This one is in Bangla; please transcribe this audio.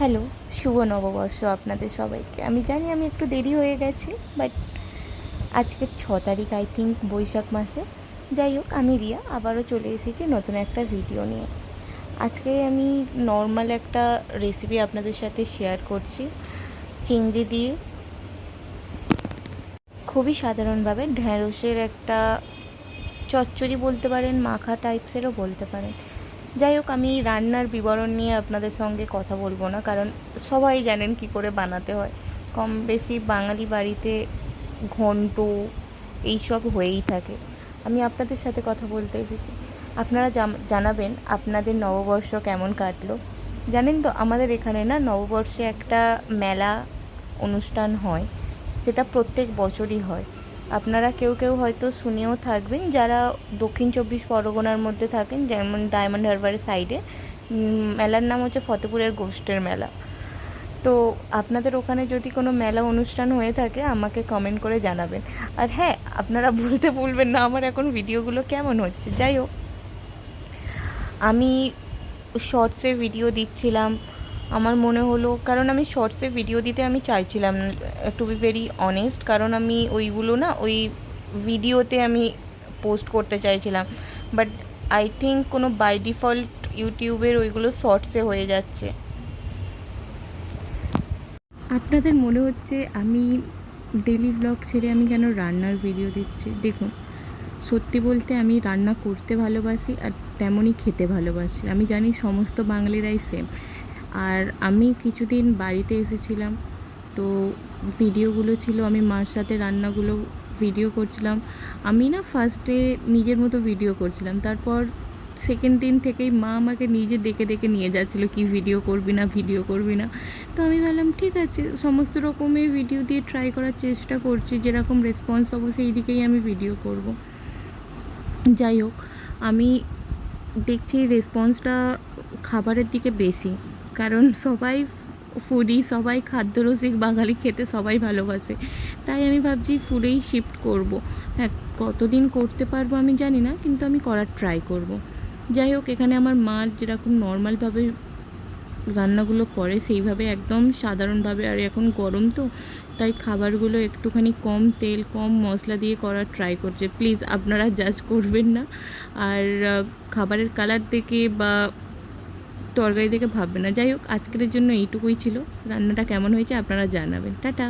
হ্যালো, শুভ নববর্ষ আপনাদের সবাইকে। আমি জানি আমি একটু দেরি হয়ে গেছে, বাট আজকে 6 তারিখ আই থিঙ্ক বৈশাখ মাসে। যাই হোক, আমি রিয়া আবারও চলে এসেছি নতুন একটা ভিডিও নিয়ে। আজকে আমি নর্মাল একটা রেসিপি আপনাদের সাথে শেয়ার করছি, চিংড়ি দিয়ে খুবই সাধারণভাবে ঢ্যাঁড়সের একটা চচ্চড়ি বলতে পারেন, মাখা টাইপসেরও বলতে পারেন। যাই হোক, আমি রান্নার বিবরণ নিয়ে আপনাদের সঙ্গে কথা বলবো না, কারণ সবাই জানেন কি করে বানাতে হয়। কম বেশি বাঙালি বাড়িতে ঘন্ট এইসব হয়েই থাকে। আমি আপনাদের সাথে কথা বলতে এসেছি। আপনারা জানাবেন আপনাদের নববর্ষ কেমন কাটলো। জানেন তো, আমাদের এখানে না নববর্ষে একটা মেলা অনুষ্ঠান হয়, সেটা প্রত্যেক বছরই হয়। আপনারা কেউ কেউ হয়তো শুনেও থাকবেন, যারা দক্ষিণ 24 পরগনার মধ্যে থাকেন, যেমন ডায়মন্ড হারবারের সাইডে। মেলার নাম হচ্ছে ফতেপুরের গোষ্ঠের মেলা। তো আপনাদের ওখানে যদি কোনো মেলা অনুষ্ঠান হয়ে থাকে আমাকে কমেন্ট করে জানাবেন। আর হ্যাঁ, আপনারা বলতে ভুলবেন না আমার এখন ভিডিওগুলো কেমন হচ্ছে। যাই হোক, আমি শর্টসে ভিডিও দিচ্ছিলাম, আমার মনে হলো, কারণ আমি শর্টসে ভিডিও দিতে আমি চাইছিলাম, টু বি ভেরি অনেস্ট, কারণ আমি ওইগুলো না ওই ভিডিওতে আমি পোস্ট করতে চাইছিলাম, বাট আই থিঙ্ক কোনো বাই ডিফল্ট ইউটিউবের ওইগুলো শর্টসে হয়ে যাচ্ছে। আপনাদের মনে হচ্ছে আমি ডেলি ব্লগ ছেড়ে আমি কেন রান্নার ভিডিও দিচ্ছি। দেখুন, সত্যি বলতে আমি রান্না করতে ভালোবাসি আর তেমনই খেতে ভালোবাসি। আমি জানি সমস্ত বাঙালিরাই সেম। আর আমি কিছুদিন বাড়িতে এসেছিলাম, তো ভিডিওগুলো ছিল আমি মার সাথে রান্নাগুলো ভিডিও করছিলাম। আমি না ফার্স্টে নিজের মতো ভিডিও করছিলাম, তারপর সেকেন্ড দিন থেকেই মা আমাকে নিজে ডেকে ডেকে নিয়ে যাচ্ছিলো কি ভিডিও করবি না, ভিডিও করবি না। তো আমি ভাবলাম ঠিক আছে, সমস্ত রকমের ভিডিও দিয়ে ট্রাই করার চেষ্টা করছি, যেরকম রেসপন্স পাবো সেই দিকেই আমি ভিডিও করব। যাই হোক, আমি দেখছি রেসপন্সটা খাবারের দিকে বেশি, কারণ সবাই ফুডি, সবাই খাদ্যরসিক, বাঙালি খেতে সবাই ভালোবাসে। তাই আমি ভাবছি ফুডেই শিফট করব। হ্যাঁ, কতদিন করতে পারবো আমি জানি না, কিন্তু আমি করার ট্রাই করব। যাই হোক, এখানে আমার মা যেরকম নর্মালভাবে রান্নাগুলো করে সেইভাবে একদম সাধারণভাবে, আর এখন গরম তো তাই খাবারগুলো একটুখানি কম তেল কম মশলা দিয়ে করার ট্রাই করছে। প্লিজ আপনারা জাজ করবেন না, আর খাবারের কালার দেখে বা তরকারি দেখে ভাববেন না। যাই হোক, আজকের জন্য এইটুকুই ছিল। রান্নাটা কেমন হয়েছে আপনারা জানাবেন। টাটা।